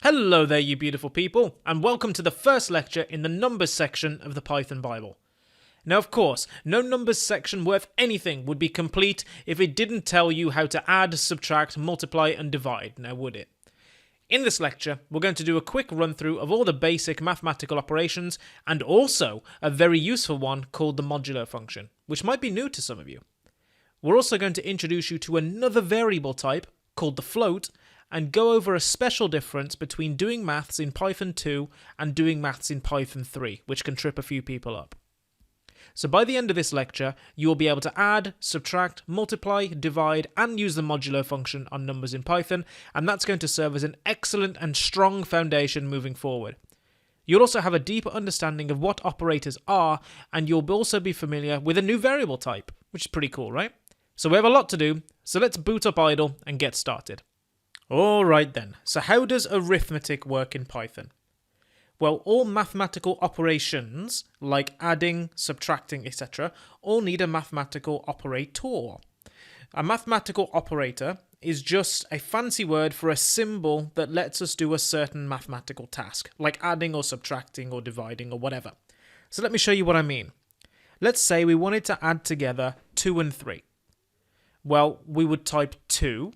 Hello there, you beautiful people, and welcome to the first lecture in the numbers section of the Python Bible. Now, of course, no numbers section worth anything would be complete if it didn't tell you how to add, subtract, multiply, and divide, now would it? In this lecture, we're going to do a quick run-through of all the basic mathematical operations, and also a very useful one called the modulo function, which might be new to some of you. We're also going to introduce you to another variable type called the float, and go over a special difference between doing maths in Python 2 and doing maths in Python 3, which can trip a few people up. So by the end of this lecture, you will be able to add, subtract, multiply, divide, and use the modulo function on numbers in Python, and that's going to serve as an excellent and strong foundation moving forward. You'll also have a deeper understanding of what operators are, and you'll also be familiar with a new variable type, which is pretty cool, right? So we have a lot to do, so let's boot up idle and get started. Alright then, so how does arithmetic work in Python? Well, all mathematical operations, like adding, subtracting, etc., all need a mathematical operator. A mathematical operator is just a fancy word for a symbol that lets us do a certain mathematical task, like adding or subtracting or dividing or whatever. So let me show you what I mean. Let's say we wanted to add together 2 and 3. Well, we would type 2,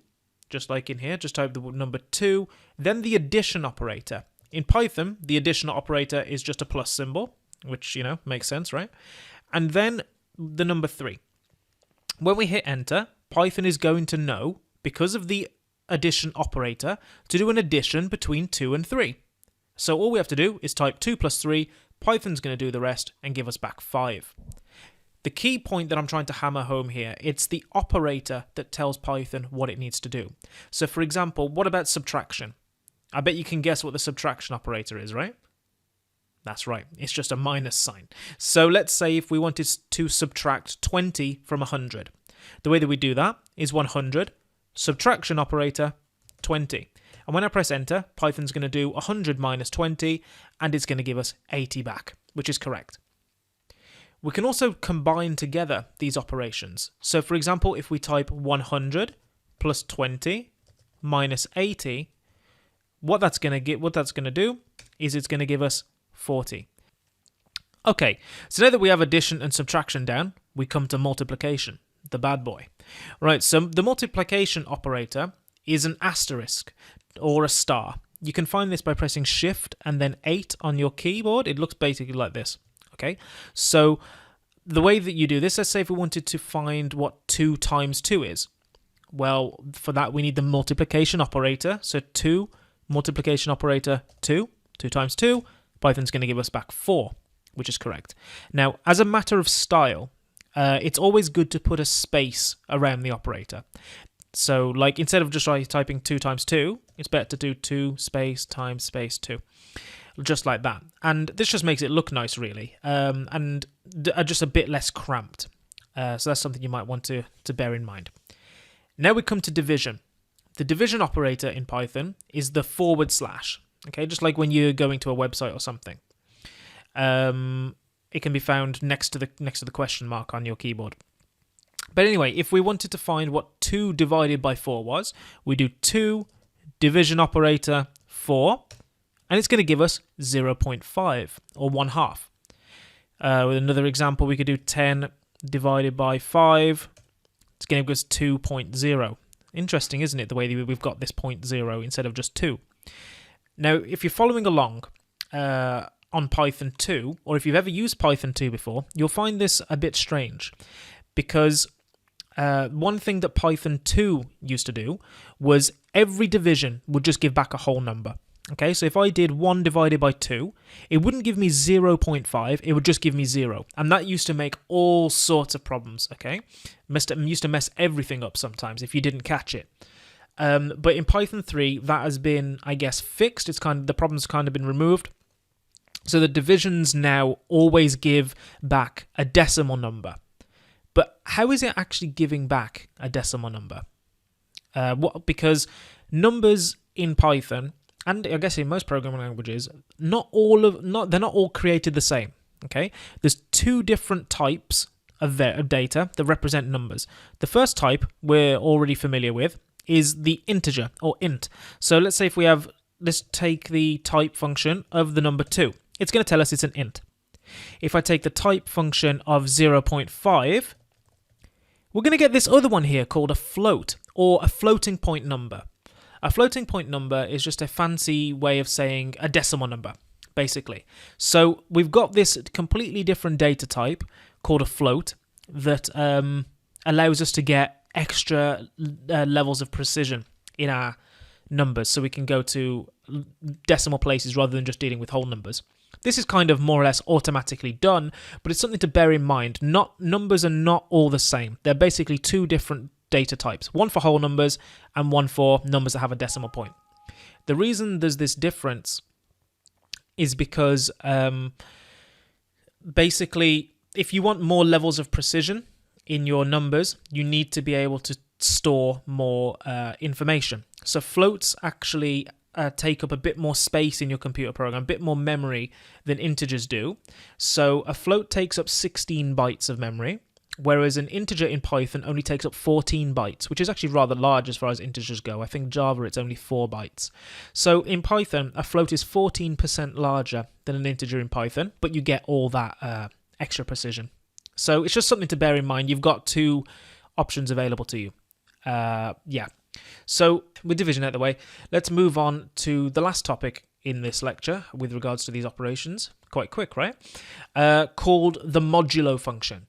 just like in here, just type the number 2, then the addition operator. In Python, the addition operator is just a plus symbol, which, makes sense, right? And then the number 3. When we hit enter, Python is going to know, because of the addition operator, to do an addition between 2 and 3. So all we have to do is type 2 plus 3, Python's going to do the rest and give us back 5. The key point that I'm trying to hammer home here, it's the operator that tells Python what it needs to do. So for example, what about subtraction? I bet you can guess what the subtraction operator is, right? That's right, it's just a minus sign. So let's say if we wanted to subtract 20 from 100. The way that we do that is 100, subtraction operator, 20. And when I press enter, Python's going to do 100 minus 20, and it's going to give us 80 back, which is correct. We can also combine together these operations. So for example, if we type 100 plus 20 minus 80, what that's going to do is it's going to give us 40. Okay, so now that we have addition and subtraction down, we come to multiplication, the bad boy. Right, so the multiplication operator is an asterisk or a star. You can find this by pressing Shift and then 8 on your keyboard. It looks basically like this. Okay, so the way that you do this, let's say if we wanted to find what 2 times 2 is. Well, for that we need the multiplication operator. So 2, multiplication operator 2, 2 times 2, Python's going to give us back 4, which is correct. Now, as a matter of style, it's always good to put a space around the operator. So, like, instead of just typing 2 times 2, it's better to do 2 space times space 2. Just like that. And this just makes it look nice, really, and just a bit less cramped. So that's something you might want to bear in mind. Now we come to division. The division operator in Python is the /, okay, just like when you're going to a website or something. It can be found next to the question mark on your keyboard. But anyway, if we wanted to find what 2 divided by 4 was, we do 2 division operator 4, and it's going to give us 0.5, or 1/2. With another example, we could do 10 divided by 5. It's going to give us 2.0. Interesting, isn't it, the way that we've got this 0.0 instead of just 2. Now, if you're following along on Python 2, or if you've ever used Python 2 before, you'll find this a bit strange. Because one thing that Python 2 used to do was every division would just give back a whole number. Okay, so if I did 1 divided by 2, it wouldn't give me 0.5, it would just give me 0. And that used to make all sorts of problems, okay? Used to mess everything up sometimes if you didn't catch it. But in Python 3, that has been, I guess, fixed. The problem's kind of been removed. So the divisions now always give back a decimal number. But how is it actually giving back a decimal number? Because numbers in Python, and I guess in most programming languages, they're not all created the same. Okay, there's 2 different types of data that represent numbers. The first type we're already familiar with is the integer, or int. So let's say if we have let's take the type function of the number 2. It's going to tell us it's an int. If I take the type function of 0.5, we're going to get this other one here called a float, or a floating point number. A floating point number is just a fancy way of saying a decimal number, basically. So we've got this completely different data type called a float that allows us to get extra levels of precision in our numbers, so we can go to decimal places rather than just dealing with whole numbers. This is kind of more or less automatically done, but it's something to bear in mind. Numbers are not all the same. They're basically two different data types, one for whole numbers and one for numbers that have a decimal point. The reason there's this difference is because basically, if you want more levels of precision in your numbers, you need to be able to store more information. So floats actually take up a bit more space in your computer program, a bit more memory than integers do. So a float takes up 16 bytes of memory, whereas an integer in Python only takes up 14 bytes, which is actually rather large as far as integers go. I think Java, it's only 4 bytes. So in Python, a float is 14% larger than an integer in Python, but you get all that extra precision. So it's just something to bear in mind. You've got two options available to you. Yeah. So with division out of the way, let's move on to the last topic in this lecture with regards to these operations. Quite quick, right? Called the modulo function.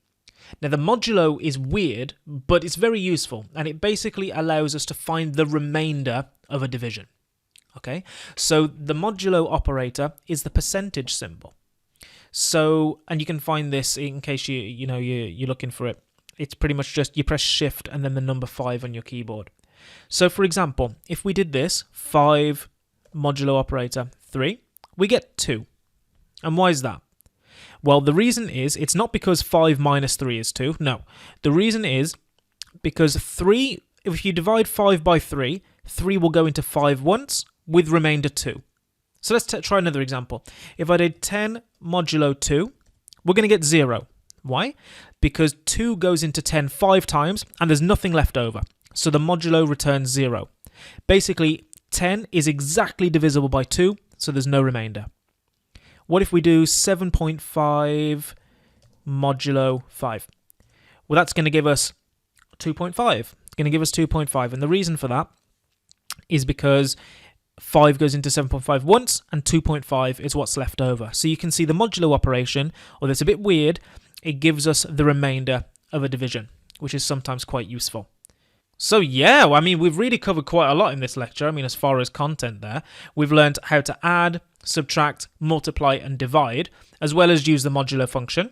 Now, the modulo is weird, but it's very useful, and it basically allows us to find the remainder of a division. Okay, so the modulo operator is the percentage symbol. So, and you can find this in case you're looking for it. It's pretty much just you press shift and then the number 5 on your keyboard. So, for example, if we did this 5 modulo operator 3, we get 2. And why is that? Well, the reason is, it's not because 5 minus 3 is 2. No. The reason is because 3, if you divide 5 by 3, 3 will go into 5 once with remainder 2. So let's try another example. If I did 10 modulo 2, we're going to get 0. Why? Because 2 goes into 10 5 times and there's nothing left over. So the modulo returns 0. Basically, 10 is exactly divisible by 2, so there's no remainder. What if we do 7.5 modulo 5? Well, that's going to give us 2.5. It's going to give us 2.5. And the reason for that is because 5 goes into 7.5 once, and 2.5 is what's left over. So you can see the modulo operation, although it's a bit weird, it gives us the remainder of a division, which is sometimes quite useful. So yeah, I mean, we've really covered quite a lot in this lecture. I mean, as far as content there, we've learned how to add, subtract, multiply, and divide, as well as use the modulo function.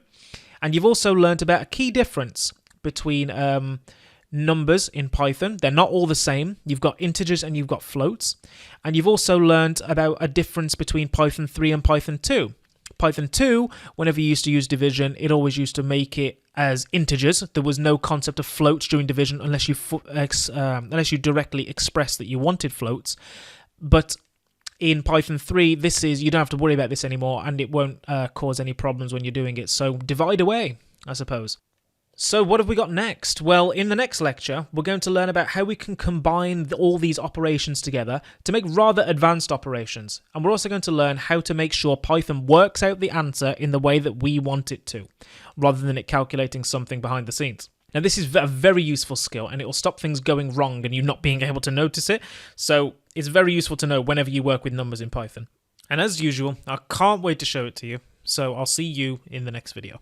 And you've also learned about a key difference between numbers in Python. They're not all the same. You've got integers and you've got floats. And you've also learned about a difference between Python 3 and Python 2. Python 2, whenever you used to use division, it always used to make it as integers. There was no concept of floats during division unless you directly expressed that you wanted floats. But in Python 3, you don't have to worry about this anymore, and it won't cause any problems when you're doing it. So divide away, I suppose. So what have we got next? Well, in the next lecture, we're going to learn about how we can combine all these operations together to make rather advanced operations. And we're also going to learn how to make sure Python works out the answer in the way that we want it to, rather than it calculating something behind the scenes. Now, this is a very useful skill, and it will stop things going wrong and you not being able to notice it. So it's very useful to know whenever you work with numbers in Python. And as usual, I can't wait to show it to you. So I'll see you in the next video.